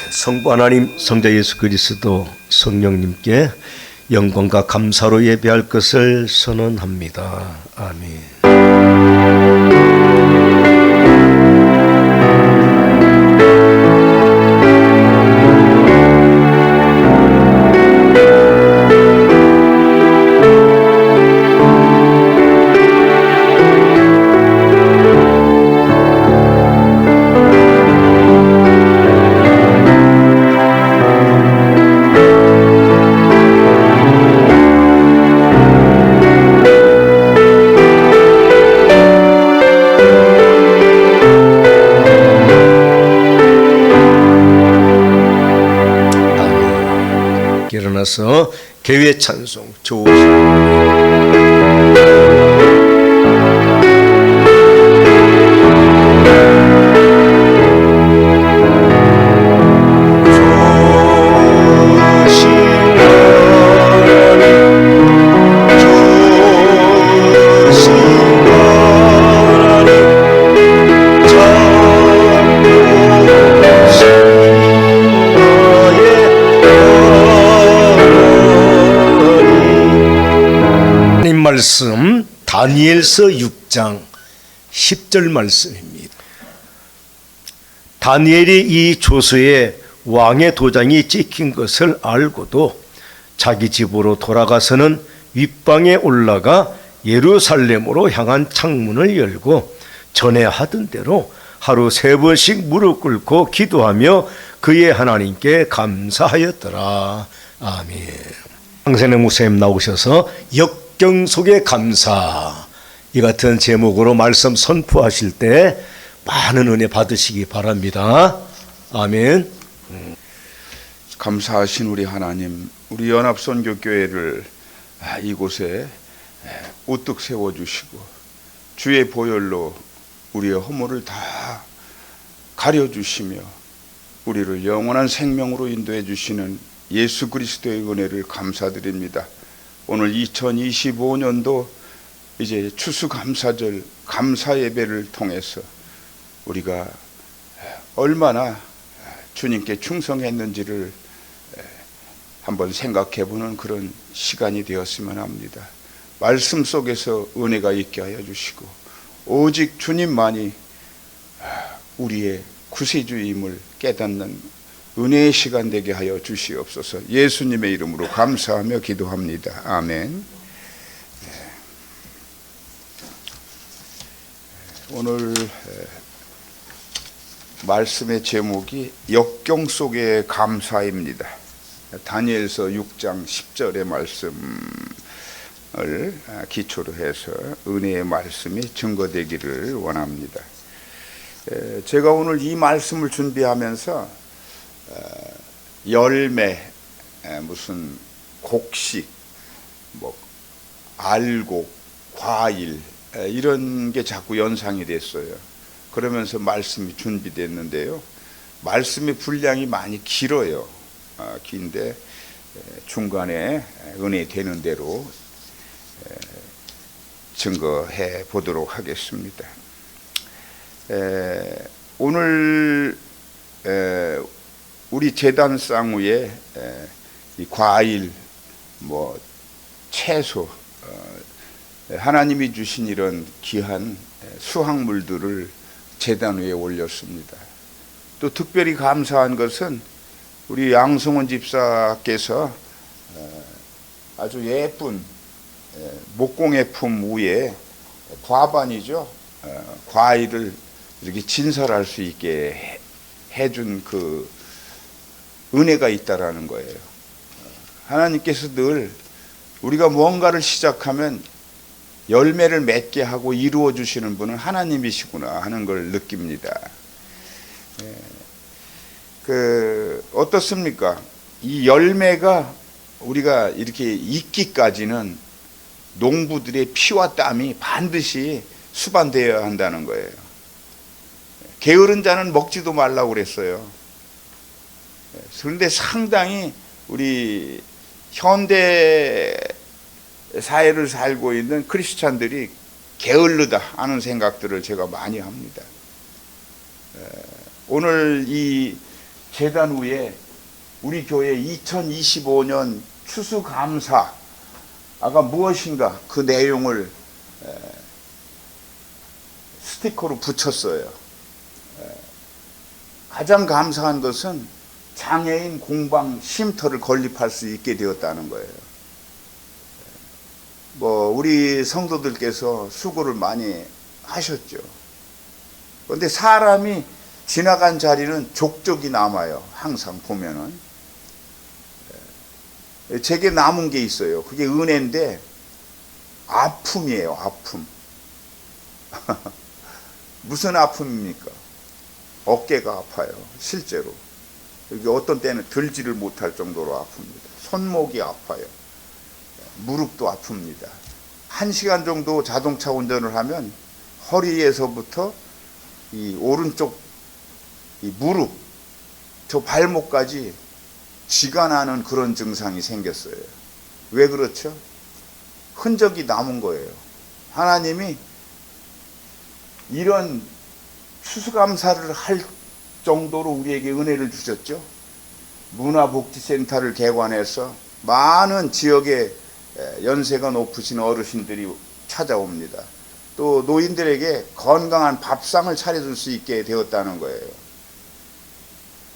성부 하나님, 성자 예수 그리스도, 성령님께 영광과 감사로 예배할 것을 선언합니다. 아멘. 일어나서 개회 찬송 말씀 다니엘서 6장 10절 말씀입니다. 다니엘이 이 조서에 왕의 도장이 찍힌 것을 알고도 자기 집으로 돌아가서는 윗방에 올라가 예루살렘으로 향한 창문을 열고 전에 하던 대로 하루 3번씩 무릎 꿇고 기도하며 그의 하나님께 감사하였더라. 아멘. 황선영 목사님 나오셔서 역경 속의 감사, 이 같은 제목으로 말씀 선포하실 때 많은 은혜 받으시기 바랍니다. 아멘. 감사하신 우리 하나님, 우리 연합선교교회를 이곳에 우뚝 세워주시고 주의 보혈로 우리의 허물을 다 가려주시며 우리를 영원한 생명으로 인도해 주시는 예수 그리스도의 은혜를 감사드립니다. 오늘 2025년도 이제 추수감사절 감사 예배를 통해서 우리가 얼마나 주님께 충성했는지를 한번 생각해보는 그런 시간이 되었으면 합니다. 말씀 속에서 은혜가 있게 하여 주시고 오직 주님만이 우리의 구세주임을 깨닫는 은혜의 시간 되게 하여 주시옵소서. 예수님의 이름으로 감사하며 기도합니다. 아멘. 오늘 말씀의 제목이 역경 속의 감사입니다. 다니엘서 6장 10절의 말씀을 기초로 해서 은혜의 말씀이 증거되기를 원합니다. 제가 오늘 이 말씀을 준비하면서 열매, 무슨 곡식, 알곡, 과일 이런 게 자꾸 연상이 됐어요. 그러면서 말씀이 준비됐는데요. 말씀의 분량이 많이 길어요. 긴데 중간에 은혜 되는 대로 증거해 보도록 하겠습니다. 오늘 우리 제단 쌍우에 이 과일, 채소, 하나님이 주신 이런 귀한 수확물들을 제단 위에 올렸습니다. 또 특별히 감사한 것은 우리 양성원 집사께서 아주 예쁜 목공예 품 위에 과반이죠. 과일을 이렇게 진설할 수 있게 해준 그 은혜가 있다라는 거예요. 하나님께서 늘 우리가 무언가를 시작하면 열매를 맺게 하고 이루어 주시는 분은 하나님이시구나 하는 걸 느낍니다. 어떻습니까? 이 열매가 우리가 이렇게 익기까지는 농부들의 피와 땀이 반드시 수반되어야 한다는 거예요. 게으른 자는 먹지도 말라고 그랬어요. 그런데 상당히 우리 현대 사회를 살고 있는 크리스찬들이 게을르다 하는 생각들을 제가 많이 합니다. 오늘 이 재단 위에 우리 교회 2025년 추수감사가 무엇인가 그 내용을 스티커로 붙였어요. 가장 감사한 것은 장애인 공방 쉼터를 건립할 수 있게 되었다는 거예요. 우리 성도들께서 수고를 많이 하셨죠. 그런데 사람이 지나간 자리는 족적이 남아요. 항상 보면은. 제게 남은 게 있어요. 그게 은혜인데 아픔이에요. 아픔. 무슨 아픔입니까? 어깨가 아파요. 실제로. 여기 어떤 때는 들지를 못할 정도로 아픕니다. 손목이 아파요. 무릎도 아픕니다. 1시간 정도 자동차 운전을 하면 허리에서부터 이 오른쪽 이 무릎, 저 발목까지 쥐가 나는 그런 증상이 생겼어요. 왜 그렇죠? 흔적이 남은 거예요. 하나님이 이런 추수감사를 할 정도로 우리에게 은혜를 주셨죠. 문화복지센터를 개관해서 많은 지역에 연세가 높으신 어르신들이 찾아옵니다. 또 노인들에게 건강한 밥상을 차려줄 수 있게 되었다는 거예요.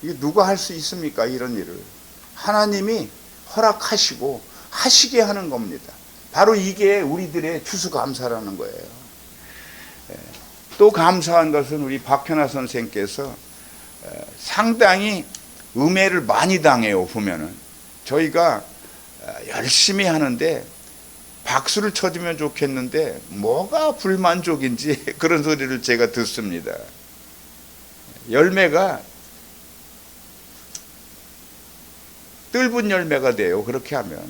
이게 누가 할 수 있습니까? 이런 일을. 하나님이 허락하시고 하시게 하는 겁니다. 바로 이게 우리들의 추수감사라는 거예요. 또 감사한 것은 우리 박현아 선생께서 상당히 음해를 많이 당해요. 보면은 저희가 열심히 하는데 박수를 쳐주면 좋겠는데 뭐가 불만족인지 그런 소리를 제가 듣습니다. 열매가 뜰분 열매가 돼요. 그렇게 하면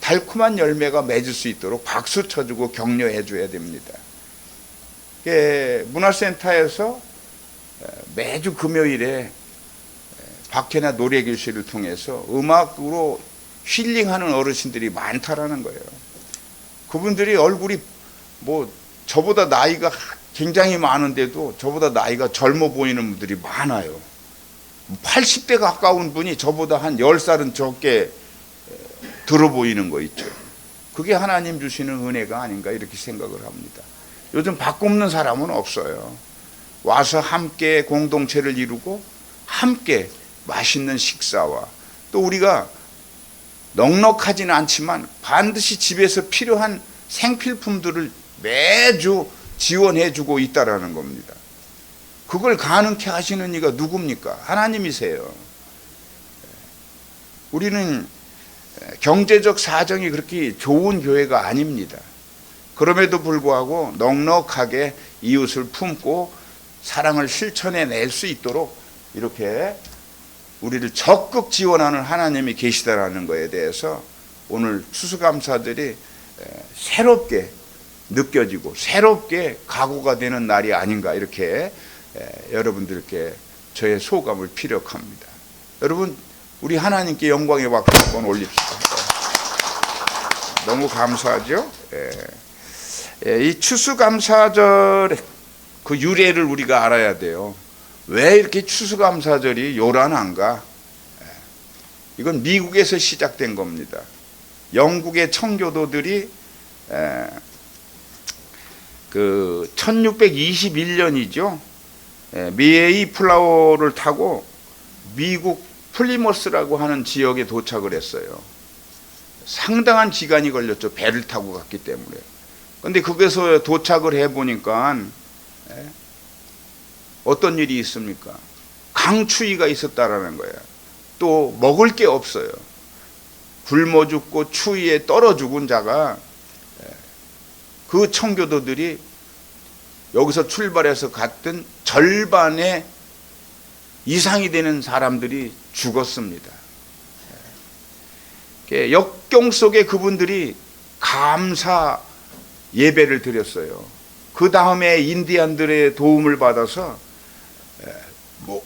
달콤한 열매가 맺을 수 있도록 박수 쳐주고 격려해 줘야 됩니다. 문화센터에서 매주 금요일에 박해나 노래교실을 통해서 음악으로 힐링하는 어르신들이 많다라는 거예요. 그분들이 얼굴이 저보다 나이가 굉장히 많은데도 저보다 나이가 젊어 보이는 분들이 많아요. 80대 가까운 분이 저보다 한 10살은 적게 들어 보이는 거 있죠. 그게 하나님 주시는 은혜가 아닌가 이렇게 생각을 합니다. 요즘 바꿔없는 사람은 없어요. 와서 함께 공동체를 이루고 함께 맛있는 식사와 또 우리가 넉넉하지는 않지만 반드시 집에서 필요한 생필품들을 매주 지원해 주고 있다라는 겁니다. 그걸 가능케 하시는 이가 누굽니까? 하나님이세요. 우리는 경제적 사정이 그렇게 좋은 교회가 아닙니다. 그럼에도 불구하고 넉넉하게 이웃을 품고 사랑을 실천해 낼 수 있도록 이렇게 우리를 적극 지원하는 하나님이 계시다라는 것에 대해서 오늘 추수감사들이 새롭게 느껴지고 새롭게 각오가 되는 날이 아닌가 이렇게 여러분들께 저의 소감을 피력합니다. 여러분 우리 하나님께 영광의 박수 한번 올립시다. 너무 감사하죠? 이 추수감사절의 그 유래를 우리가 알아야 돼요. 왜 이렇게 추수감사절이 요란한가? 이건 미국에서 시작된 겁니다. 영국의 청교도들이 그 1621년이죠. 메이 플라워를 타고 미국 플리머스라고 하는 지역에 도착을 했어요. 상당한 기간이 걸렸죠. 배를 타고 갔기 때문에. 그런데 거기서 도착을 해보니까 어떤 일이 있습니까? 강추위가 있었다라는 거예요. 또 먹을 게 없어요. 굶어 죽고 추위에 떨어 죽은 자가 그 청교도들이 여기서 출발해서 갔던 절반의 이상이 되는 사람들이 죽었습니다. 역경 속에 그분들이 감사 예배를 드렸어요. 그 다음에 인디안들의 도움을 받아서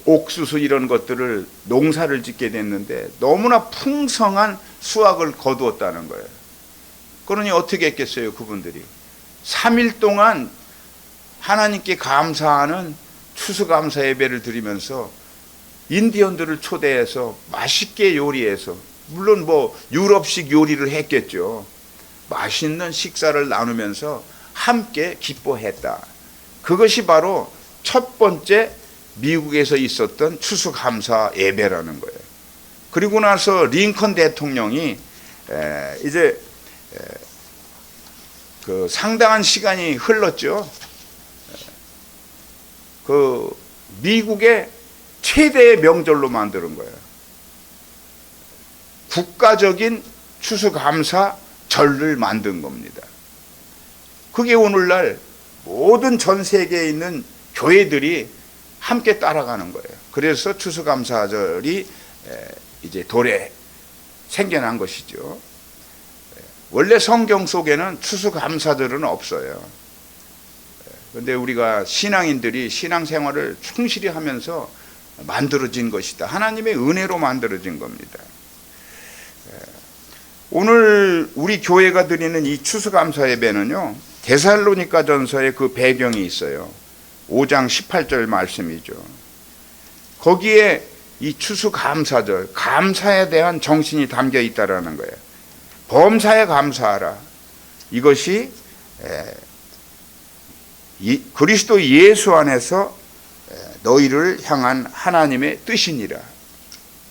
옥수수 이런 것들을 농사를 짓게 됐는데 너무나 풍성한 수확을 거두었다는 거예요. 그러니 어떻게 했겠어요, 그분들이? 3일 동안 하나님께 감사하는 추수감사 예배를 드리면서 인디언들을 초대해서 맛있게 요리해서, 물론 뭐 유럽식 요리를 했겠죠. 맛있는 식사를 나누면서 함께 기뻐했다. 그것이 바로 첫 번째 미국에서 있었던 추수감사 예배라는 거예요. 그리고 나서 링컨 대통령이 이제 그 상당한 시간이 흘렀죠. 그 미국의 최대의 명절로 만드는 거예요. 국가적인 추수감사절을 만든 겁니다. 그게 오늘날 모든 전 세계에 있는 교회들이 함께 따라가는 거예요. 그래서 추수감사절이 이제 도래 생겨난 것이죠. 원래 성경 속에는 추수감사절은 없어요. 그런데 우리가 신앙인들이 신앙생활을 충실히 하면서 만들어진 것이다. 하나님의 은혜로 만들어진 겁니다. 오늘 우리 교회가 드리는 이 추수감사 예배는요, 데살로니가 전서에 그 배경이 있어요. 5장 18절 말씀이죠. 거기에 이 추수감사절, 감사에 대한 정신이 담겨 있다라는 거예요. 범사에 감사하라. 이것이 그리스도 예수 안에서 너희를 향한 하나님의 뜻이니라.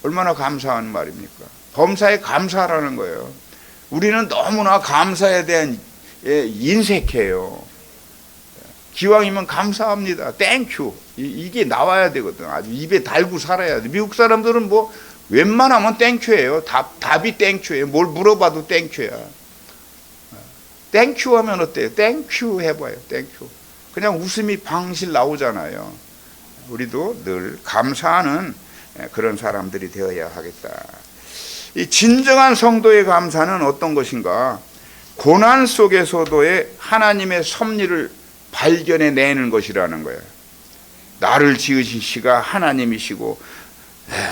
얼마나 감사한 말입니까? 범사에 감사하라는 거예요. 우리는 너무나 감사에 대한 인색해요. 기왕이면 감사합니다. 땡큐. 이게 나와야 되거든. 아주 입에 달고 살아야 돼. 미국 사람들은 뭐 웬만하면 땡큐예요. 답이 땡큐예요. 뭘 물어봐도 땡큐야. 땡큐 하면 어때요? 땡큐 해봐요. 땡큐. 그냥 웃음이 방실 나오잖아요. 우리도 늘 감사하는 그런 사람들이 되어야 하겠다. 이 진정한 성도의 감사는 어떤 것인가? 고난 속에서도의 하나님의 섭리를 발견해내는 것이라는 거예요. 나를 지으신 시가 하나님이시고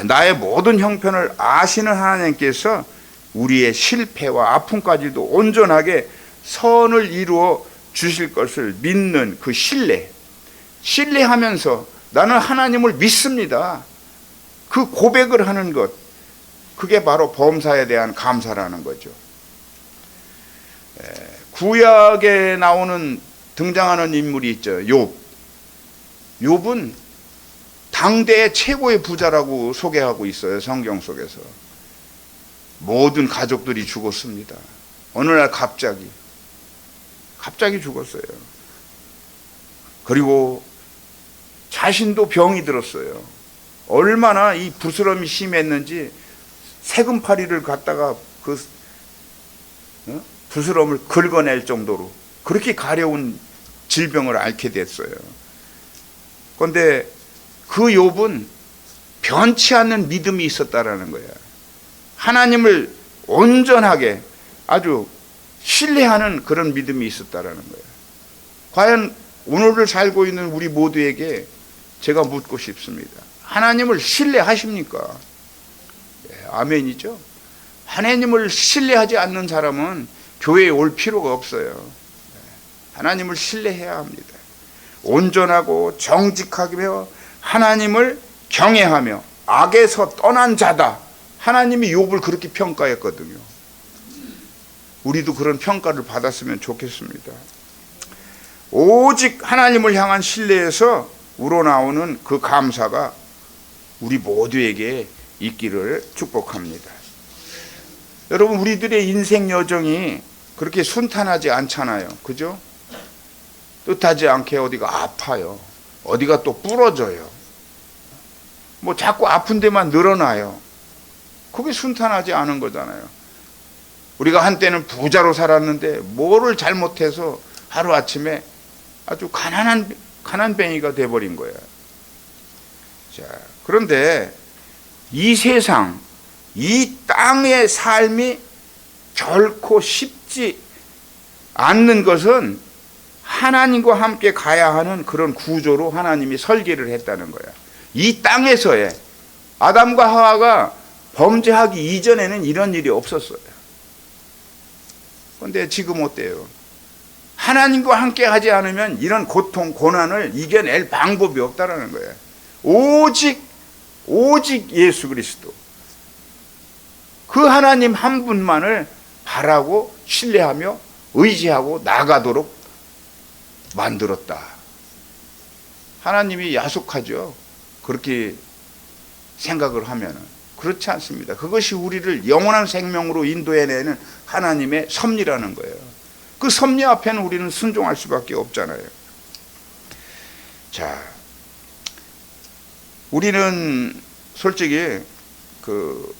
나의 모든 형편을 아시는 하나님께서 우리의 실패와 아픔까지도 온전하게 선을 이루어 주실 것을 믿는 그 신뢰하면서 나는 하나님을 믿습니다. 그 고백을 하는 것, 그게 바로 범사에 대한 감사라는 거죠. 구약에 등장하는 인물이 있죠. 욥은 당대의 최고의 부자라고 소개하고 있어요. 성경 속에서. 모든 가족들이 죽었습니다. 어느 날 갑자기 죽었어요. 그리고 자신도 병이 들었어요. 얼마나 이 부스럼이 심했는지 세금파리를 갖다가 그 부스럼을 긁어낼 정도로 그렇게 가려운 질병을 앓게 됐어요. 그런데 그 욥은 변치 않는 믿음이 있었다라는 거예요. 하나님을 온전하게 아주 신뢰하는 그런 믿음이 있었다라는 거예요. 과연 오늘을 살고 있는 우리 모두에게 제가 묻고 싶습니다. 하나님을 신뢰하십니까? 아멘이죠. 하나님을 신뢰하지 않는 사람은 교회에 올 필요가 없어요. 하나님을 신뢰해야 합니다. 온전하고 정직하며 하나님을 경외하며 악에서 떠난 자다. 하나님이 욥을 그렇게 평가했거든요. 우리도 그런 평가를 받았으면 좋겠습니다. 오직 하나님을 향한 신뢰에서 우러나오는 그 감사가 우리 모두에게 있기를 축복합니다. 여러분, 우리들의 인생 여정이 그렇게 순탄하지 않잖아요. 그죠? 뜻하지 않게 어디가 아파요. 어디가 또 부러져요. 뭐 자꾸 아픈 데만 늘어나요. 그게 순탄하지 않은 거잖아요. 우리가 한때는 부자로 살았는데 뭐를 잘못해서 하루아침에 아주 가난뱅이가 돼버린 거예요. 자, 그런데 이 세상, 이 땅의 삶이 결코 쉽지 않는 것은 하나님과 함께 가야 하는 그런 구조로 하나님이 설계를 했다는 거야. 이 땅에서의 아담과 하와가 범죄하기 이전에는 이런 일이 없었어요. 그런데 지금 어때요? 하나님과 함께 하지 않으면 이런 고통, 고난을 이겨낼 방법이 없다라는 거예요. 오직 예수 그리스도, 그 하나님 한 분만을 바라고 신뢰하며 의지하고 나가도록 만들었다. 하나님이 야속하죠. 그렇게 생각을 하면은. 그렇지 않습니다. 그것이 우리를 영원한 생명으로 인도해내는 하나님의 섭리라는 거예요. 그 섭리 앞에는 우리는 순종할 수밖에 없잖아요. 자, 우리는 솔직히 그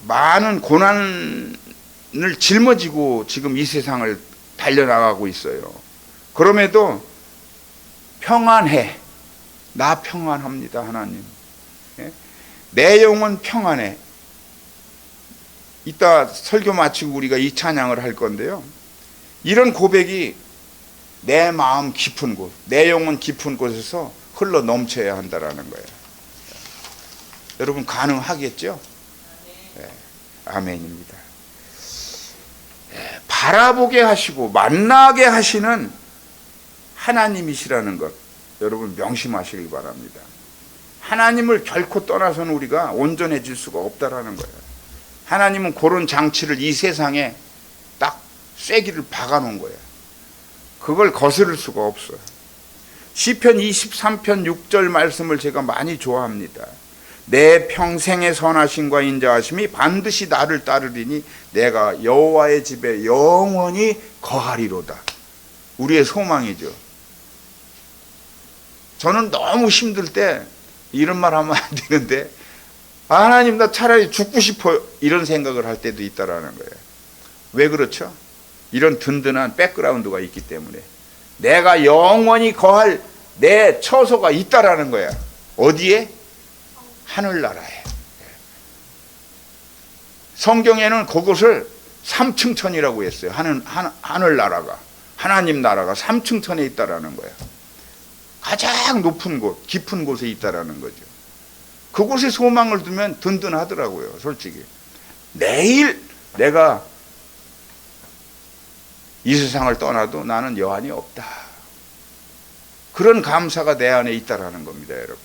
많은 고난을 짊어지고 지금 이 세상을 달려나가고 있어요. 그럼에도 평안해. 나 평안합니다, 하나님. 내 영혼 평안해. 이따 설교 마치고 우리가 이 찬양을 할 건데요. 이런 고백이 내 마음 깊은 곳, 내 영혼 깊은 곳에서 흘러 넘쳐야 한다라는 거예요. 여러분 가능하겠죠? 네, 아멘입니다. 네, 바라보게 하시고 만나게 하시는 하나님이시라는 것, 여러분 명심하시길 바랍니다. 하나님을 결코 떠나서는 우리가 온전해질 수가 없다라는 거예요. 하나님은 그런 장치를 이 세상에 딱 쐐기를 박아놓은 거예요. 그걸 거스를 수가 없어요. 시편 23편 6절 말씀을 제가 많이 좋아합니다. 내 평생의 선하심과 인자하심이 반드시 나를 따르리니 내가 여호와의 집에 영원히 거하리로다. 우리의 소망이죠. 저는 너무 힘들 때 이런 말 하면 안 되는데, 하나님 나 차라리 죽고 싶어요, 이런 생각을 할 때도 있다라는 거예요. 왜 그렇죠? 이런 든든한 백그라운드가 있기 때문에. 내가 영원히 거할 내 처소가 있다라는 거야. 어디에? 하늘나라에. 성경에는 그곳을 삼층천이라고 했어요. 하늘나라가, 하나님 나라가 삼층천에 있다라는 거야. 가장 높은 곳, 깊은 곳에 있다라는 거죠. 그곳에 소망을 두면 든든하더라고요, 솔직히. 내일 내가 이 세상을 떠나도 나는 여한이 없다. 그런 감사가 내 안에 있다라는 겁니다, 여러분.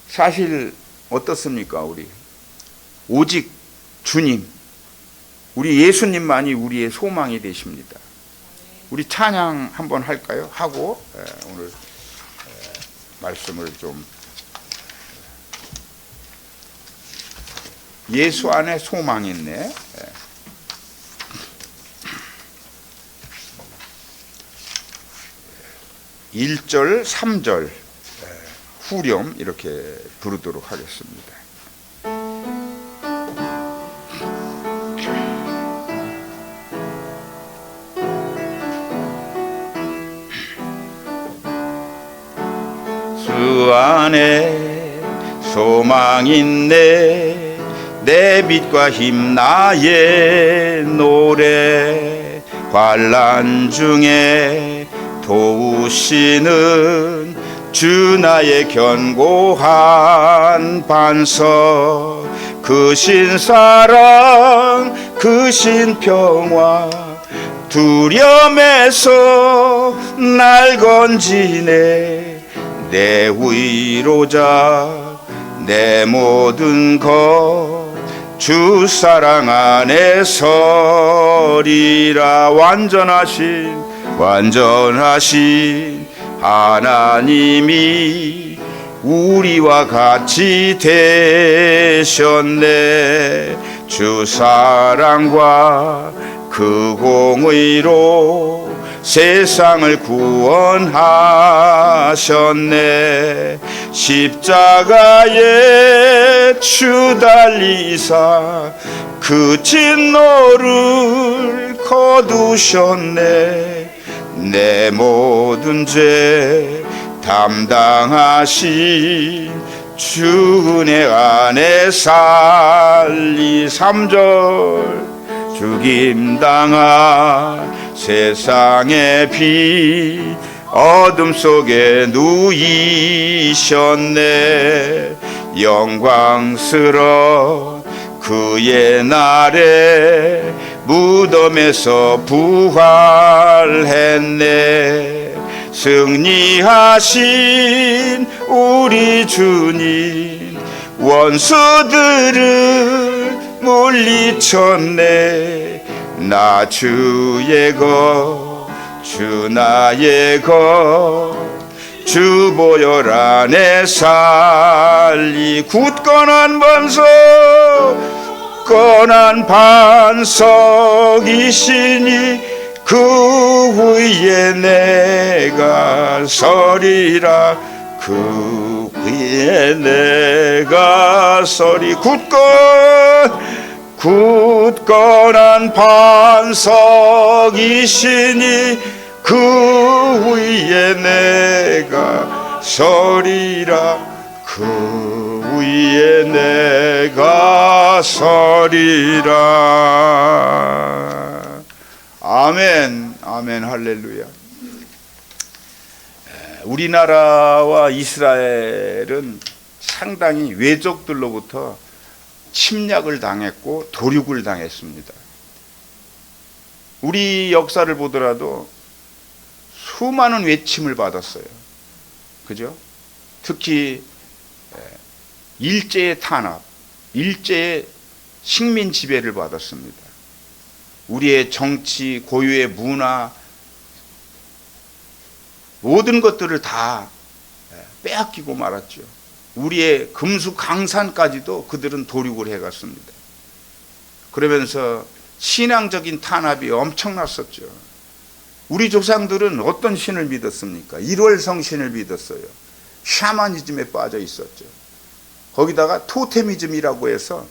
사실 어떻습니까, 우리? 오직 주님, 우리 예수님만이 우리의 소망이 되십니다. 우리 찬양 한번 할까요? 하고 오늘 말씀을 좀, 예수 안에 소망이 있네. 1절, 3절 후렴 이렇게 부르도록 하겠습니다. 주 안에 소망 있네. 내 빛과 힘 나의 노래. 환난 중에 도우시는 주 나의 견고한 반석. 그 신사랑 그 신평화 두려움에서 날 건지네. 내 위로자 내 모든 것 주 사랑 안에 서리라. 완전하신 하나님이 우리와 같이 되셨네. 주 사랑과 그 공의로 세상을 구원하셨네. 십자가에 주달리사 그 진노를 거두셨네. 내 모든 죄 담당하신 주 은혜 안에 살리. 3절 죽임당한 세상의 빛 어둠 속에 누이셨네. 영광스러운 그의 날에 무덤에서 부활했네. 승리하신 우리 주님, 원수들을 물리쳤네. 나 주의 것, 주 나의 것, 주 보혈 안에 살리. 굳건한 반석, 굳건한 반석이시니 그 위에 내가 서리라. 그 위에 내가 서리. 굳건한 반석이시니 그 위에 내가 서리라. 그 위에 내가 서리라. 아멘, 아멘, 할렐루야. 우리나라와 이스라엘은 상당히 외적들로부터 침략을 당했고 도륙을 당했습니다. 우리 역사를 보더라도 수많은 외침을 받았어요. 그죠? 특히 일제의 탄압, 일제의 식민 지배를 받았습니다. 우리의 정치, 고유의 문화, 모든 것들을 다 빼앗기고 말았죠. 우리의 금수 강산까지도 그들은 도륙을 해갔습니다. 그러면서 신앙적인 탄압이 엄청났었죠. 우리 조상들은 어떤 신을 믿었습니까? 일월성신을 믿었어요. 샤머니즘에 빠져 있었죠. 거기다가 토테미즘이라고 해서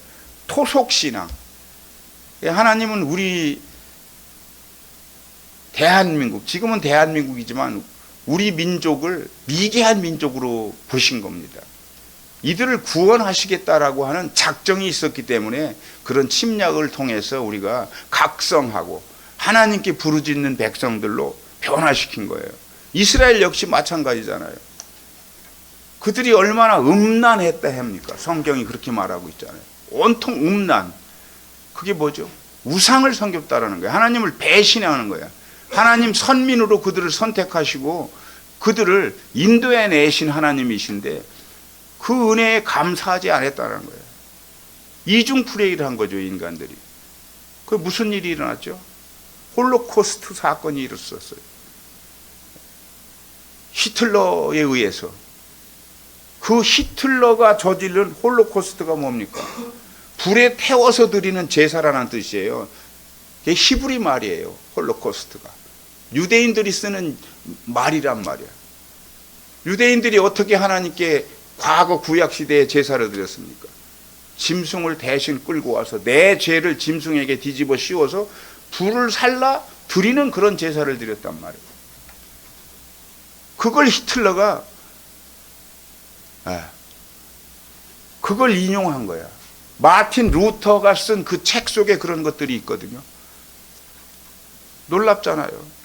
토속신앙. 하나님은 우리 대한민국, 지금은 대한민국이지만 우리 민족을 미개한 민족으로 보신 겁니다. 이들을 구원하시겠다라고 하는 작정이 있었기 때문에 그런 침략을 통해서 우리가 각성하고 하나님께 부르짖는 백성들로 변화시킨 거예요. 이스라엘 역시 마찬가지잖아요. 그들이 얼마나 음란했다 합니까? 성경이 그렇게 말하고 있잖아요. 온통 음란. 그게 뭐죠? 우상을 섬겼다라는 거예요. 하나님을 배신하는 거예요. 하나님 선민으로 그들을 선택하시고 그들을 인도해 내신 하나님이신데 그 은혜에 감사하지 않았다는 거예요. 이중 플레이를 한 거죠, 인간들이. 그 무슨 일이 일어났죠? 홀로코스트 사건이 일어났어요. 히틀러에 의해서. 그 히틀러가 저지른 홀로코스트가 뭡니까? 불에 태워서 드리는 제사라는 뜻이에요. 그게 히브리 말이에요, 홀로코스트가. 유대인들이 쓰는 말이란 말이야. 유대인들이 어떻게 하나님께 과거 구약시대에 제사를 드렸습니까? 짐승을 대신 끌고 와서 내 죄를 짐승에게 뒤집어 씌워서 불을 살라 드리는 그런 제사를 드렸단 말이에요. 그걸 히틀러가 그걸 인용한 거야. 마틴 루터가 쓴 그 책 속에 그런 것들이 있거든요. 놀랍잖아요.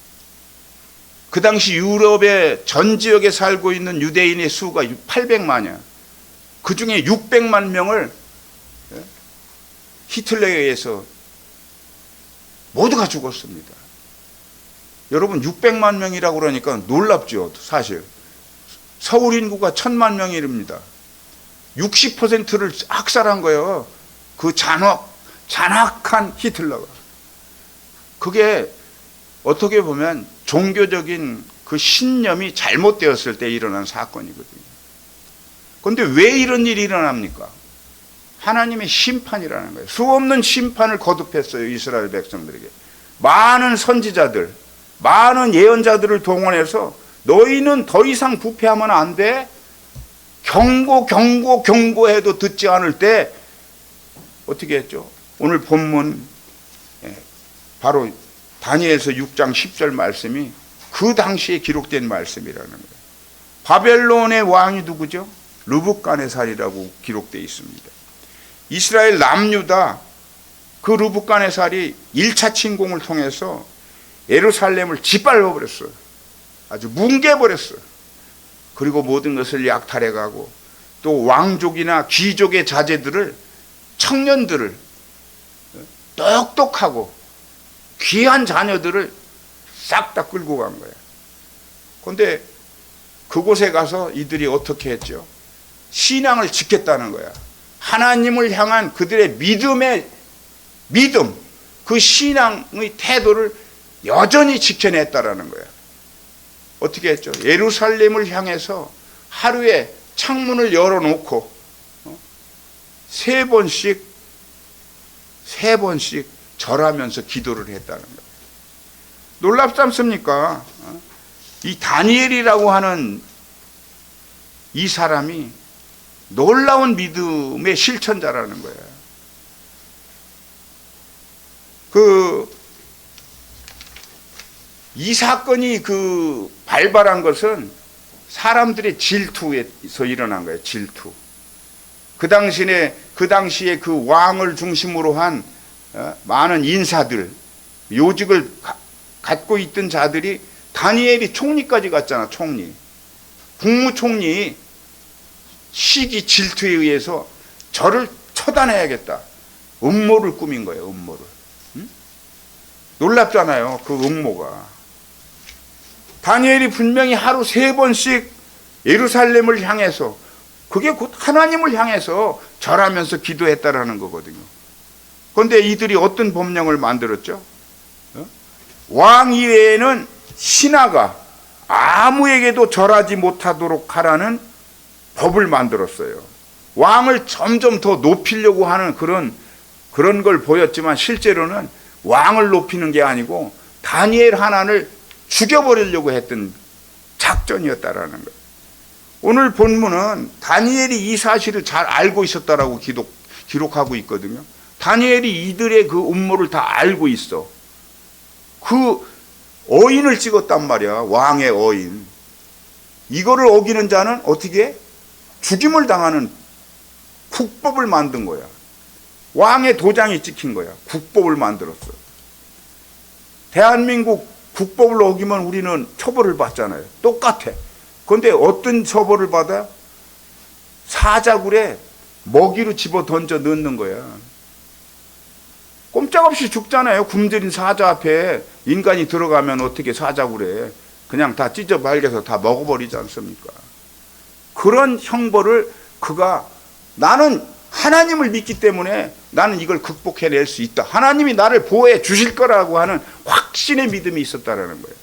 그 당시 유럽의 전 지역에 살고 있는 유대인의 수가 800만이야. 그 중에 600만 명을 히틀러에 의해서 모두가 죽었습니다. 여러분 600만 명이라고 그러니까 놀랍죠. 사실 서울 인구가 1000만 명이랍니다. 60%를 학살한 거예요. 그 잔악한 히틀러가. 그게 어떻게 보면 종교적인 그 신념이 잘못되었을 때 일어난 사건이거든요. 그런데 왜 이런 일이 일어납니까? 하나님의 심판이라는 거예요. 수없는 심판을 거듭했어요, 이스라엘 백성들에게. 많은 선지자들, 많은 예언자들을 동원해서 너희는 더 이상 부패하면 안 돼. 경고해도 듣지 않을 때 어떻게 했죠? 오늘 본문 바로 다니엘서 6장 10절 말씀이 그 당시에 기록된 말씀이라는 거예요. 바벨론의 왕이 누구죠? 르붓간네살이라고 기록되어 있습니다. 이스라엘 남유다 그 르붓간네살이 1차 침공을 통해서 예루살렘을 짓밟아버렸어요. 아주 뭉개버렸어요. 그리고 모든 것을 약탈해가고 또 왕족이나 귀족의 자제들을, 청년들을, 똑똑하고 귀한 자녀들을 싹 다 끌고 간 거예요. 그런데 그곳에 가서 이들이 어떻게 했죠? 신앙을 지켰다는 거야. 하나님을 향한 그들의 믿음, 그 신앙의 태도를 여전히 지켜냈다라는 거야. 어떻게 했죠? 예루살렘을 향해서 하루에 창문을 열어놓고 세 번씩 절하면서 기도를 했다는 거예요. 놀랍지 않습니까? 이 다니엘이라고 하는 이 사람이 놀라운 믿음의 실천자라는 거예요. 이 사건이 발발한 것은 사람들의 질투에서 일어난 거예요. 질투. 그 당시에 그 왕을 중심으로 한 많은 인사들, 요직을 갖고 있던 자들이 다니엘이 총리까지 갔잖아. 총리. 국무총리 시기 질투에 의해서 저를 처단해야겠다. 음모를 꾸민 거예요. 음모를. 응? 놀랍잖아요. 그 음모가. 다니엘이 분명히 하루 3번씩 예루살렘을 향해서, 그게 곧 하나님을 향해서 절하면서 기도했다라는 거거든요. 그런데 이들이 어떤 법령을 만들었죠? 왕 이외에는 신하가 아무에게도 절하지 못하도록 하라는 법을 만들었어요. 왕을 점점 더 높이려고 하는 그런 걸 보였지만 실제로는 왕을 높이는 게 아니고 다니엘 하나를 죽여버리려고 했던 작전이었다라는 거예요. 오늘 본문은 다니엘이 이 사실을 잘 알고 있었다라고 기록하고 있거든요. 다니엘이 이들의 그 음모를 다 알고 있어. 그 어인을 찍었단 말이야. 왕의 어인. 이거를 어기는 자는 어떻게 해? 죽임을 당하는 국법을 만든 거야. 왕의 도장이 찍힌 거야. 국법을 만들었어. 대한민국 국법을 어기면 우리는 처벌을 받잖아요. 똑같아. 그런데 어떤 처벌을 받아? 사자굴에 먹이로 집어 던져 넣는 거야. 꼼짝없이 죽잖아요. 굶주린 사자 앞에 인간이 들어가면 어떻게 사자굴에 그냥 다 찢어 발겨서 다 먹어버리지 않습니까? 그런 형벌을 나는 하나님을 믿기 때문에 나는 이걸 극복해낼 수 있다. 하나님이 나를 보호해 주실 거라고 하는 확신의 믿음이 있었다라는 거예요.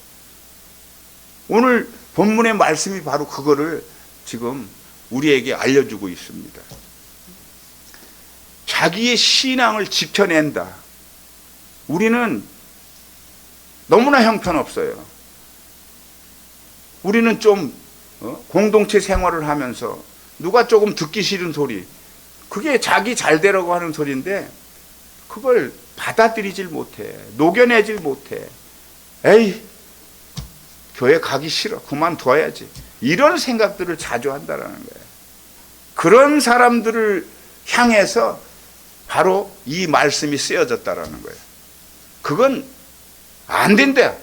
오늘 본문의 말씀이 바로 그거를 지금 우리에게 알려주고 있습니다. 자기의 신앙을 지켜낸다. 우리는 너무나 형편없어요. 우리는 좀 공동체 생활을 하면서 누가 조금 듣기 싫은 소리, 그게 자기 잘 되라고 하는 소리인데 그걸 받아들이질 못해. 녹여내질 못해. 에이, 교회 가기 싫어. 그만둬야지. 이런 생각들을 자주 한다는 거예요. 그런 사람들을 향해서 바로 이 말씀이 쓰여졌다는 거예요. 그건 안 된다.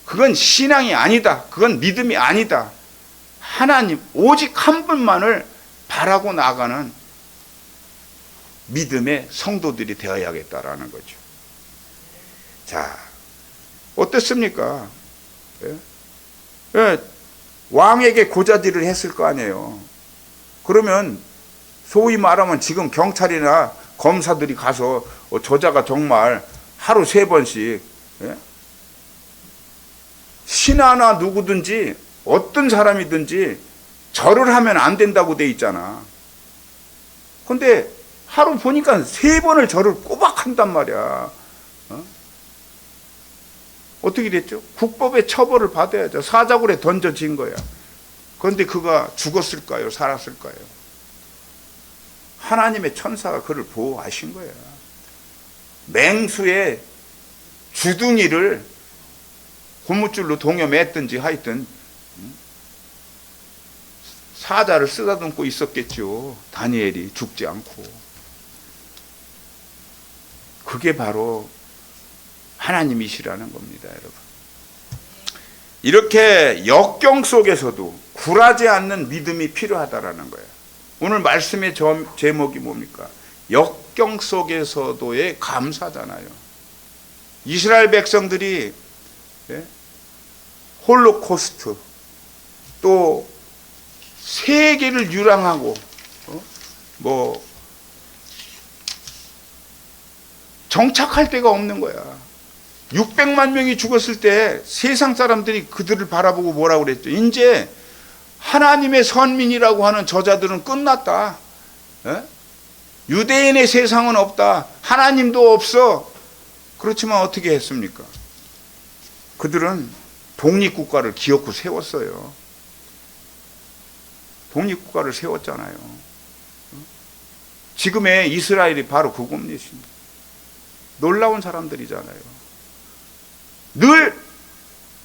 그건 신앙이 아니다. 그건 믿음이 아니다. 하나님, 오직 한 분만을 바라고 나가는 믿음의 성도들이 되어야겠다라는 거죠. 자, 어떻습니까? 왕에게 고자질을 했을 거 아니에요. 그러면 소위 말하면 지금 경찰이나 검사들이 가서 저자가 정말 하루 3번씩 신하나 누구든지 어떤 사람이든지 절을 하면 안 된다고 돼 있잖아. 근데 하루 보니까 3번을 절을 꼬박 한단 말이야. 어떻게 됐죠? 국법의 처벌을 받아야죠. 사자굴에 던져진 거야. 그런데 그가 죽었을까요? 살았을까요? 하나님의 천사가 그를 보호하신 거야. 맹수의 주둥이를 고무줄로 동여 맸든지 하여튼 사자를 쓰다듬고 있었겠죠. 다니엘이 죽지 않고. 그게 바로 하나님이시라는 겁니다, 여러분. 이렇게 역경 속에서도 굴하지 않는 믿음이 필요하다라는 거예요. 오늘 말씀의 제목이 뭡니까? 역경 속에서도의 감사잖아요. 이스라엘 백성들이 홀로코스트, 또 세계를 유랑하고 뭐 정착할 데가 없는 거야. 600만 명이 죽었을 때 세상 사람들이 그들을 바라보고 뭐라고 그랬죠? 이제 하나님의 선민이라고 하는 저자들은 끝났다. 유대인의 세상은 없다. 하나님도 없어. 그렇지만 어떻게 했습니까? 그들은 독립국가를 기어코 세웠어요. 독립국가를 세웠잖아요. 지금의 이스라엘이 바로 그겁니다. 놀라운 사람들이잖아요. 늘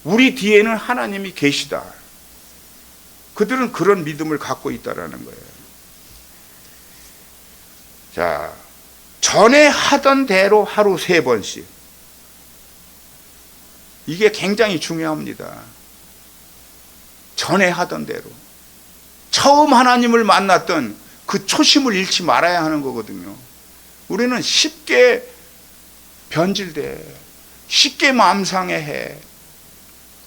우리 뒤에는 하나님이 계시다. 그들은 그런 믿음을 갖고 있다라는 거예요. 자, 전에 하던 대로 하루 3번씩. 이게 굉장히 중요합니다. 전에 하던 대로. 처음 하나님을 만났던 그 초심을 잃지 말아야 하는 거거든요. 우리는 쉽게 변질돼, 쉽게 마음 상해해.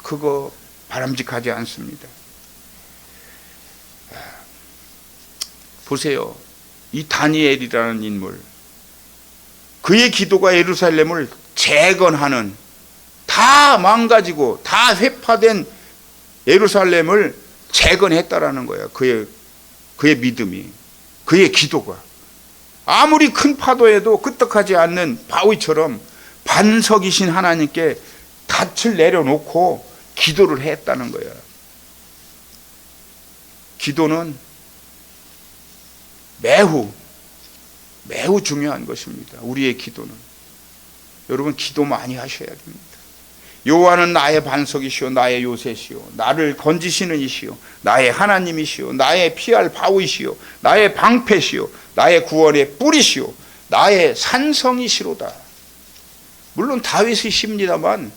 그거 바람직하지 않습니다. 보세요. 이 다니엘이라는 인물, 그의 기도가 예루살렘을 재건하는, 다 망가지고 다 회파된 예루살렘을 재건했다라는 거예요. 그의 믿음이, 그의 기도가. 아무리 큰 파도에도 끄떡하지 않는 바위처럼 반석이신 하나님께 닻을 내려놓고 기도를 했다는 거예요. 기도는 매우 중요한 것입니다. 우리의 기도는. 여러분, 기도 많이 하셔야 됩니다. 여호와는 나의 반석이시오, 나의 요새시오, 나를 건지시는 이시오, 나의 하나님이시오, 나의 피할 바위시오, 나의 방패시오, 나의 구원의 뿌리시오, 나의 산성이시로다. 물론 다윗의 시입니다만,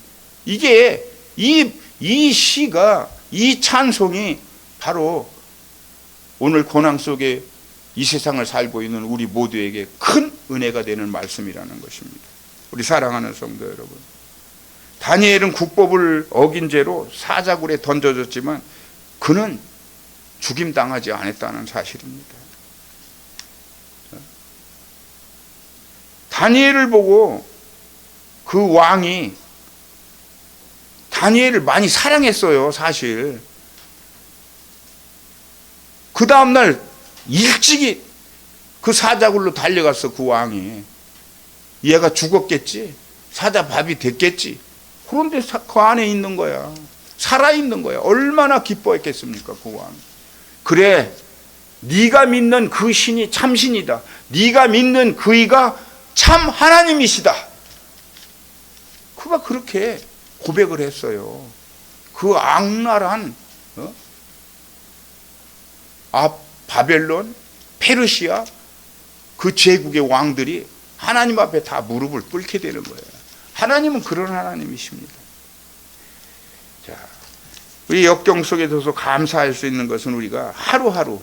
이게 이 시가, 이 찬송이 바로 오늘 고난 속에 이 세상을 살고 있는 우리 모두에게 큰 은혜가 되는 말씀이라는 것입니다. 우리 사랑하는 성도 여러분, 다니엘은 국법을 어긴 죄로 사자굴에 던져졌지만 그는 죽임당하지 않았다는 사실입니다. 다니엘을 보고 그 왕이 다니엘을 많이 사랑했어요. 사실 그 다음날 일찍이 그 사자굴로 달려갔어. 그 왕이. 얘가 죽었겠지, 사자밥이 됐겠지. 그런데 그 안에 있는 거야. 살아있는 거야. 얼마나 기뻐했겠습니까, 그 왕. 그래, 네가 믿는 그 신이 참신이다. 네가 믿는 그이가 참 하나님이시다. 그가 그렇게 고백을 했어요. 그 악랄한 바벨론, 페르시아 그 제국의 왕들이 하나님 앞에 다 무릎을 꿇게 되는 거예요. 하나님은 그런 하나님이십니다. 자, 우리 역경 속에 서서 감사할 수 있는 것은 우리가 하루하루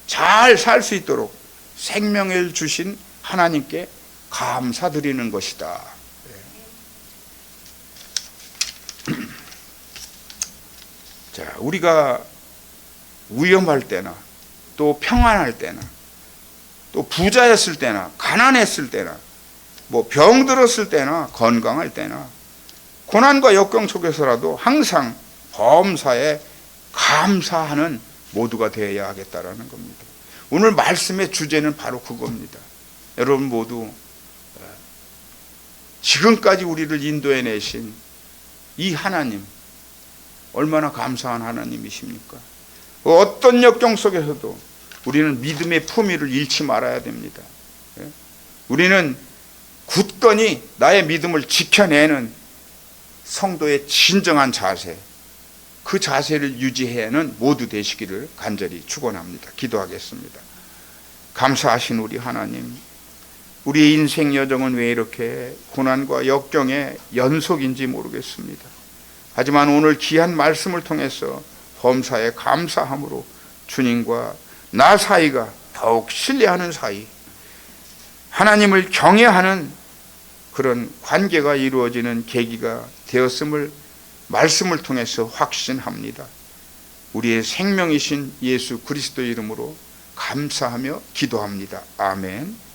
잘 살 수 있도록 생명을 주신 하나님께 감사드리는 것이다. 자, 우리가 위험할 때나 또 평안할 때나 또 부자였을 때나 가난했을 때나 뭐 병들었을 때나 건강할 때나 고난과 역경 속에서라도 항상 범사에 감사하는 모두가 되어야 하겠다라는 겁니다. 오늘 말씀의 주제는 바로 그겁니다. 여러분 모두 지금까지 우리를 인도해 내신 이 하나님, 얼마나 감사한 하나님이십니까? 어떤 역경 속에서도 우리는 믿음의 품위를 잃지 말아야 됩니다. 우리는 굳건히 나의 믿음을 지켜내는 성도의 진정한 자세, 그 자세를 유지해야 하는 모두 되시기를 간절히 축원합니다. 기도하겠습니다. 감사하신 우리 하나님, 우리의 인생 여정은 왜 이렇게 고난과 역경의 연속인지 모르겠습니다. 하지만 오늘 귀한 말씀을 통해서 범사에 감사함으로 주님과 나 사이가 더욱 신뢰하는 사이, 하나님을 경외하는 그런 관계가 이루어지는 계기가 되었음을 말씀을 통해서 확신합니다. 우리의 생명이신 예수 그리스도의 이름으로 감사하며 기도합니다. 아멘.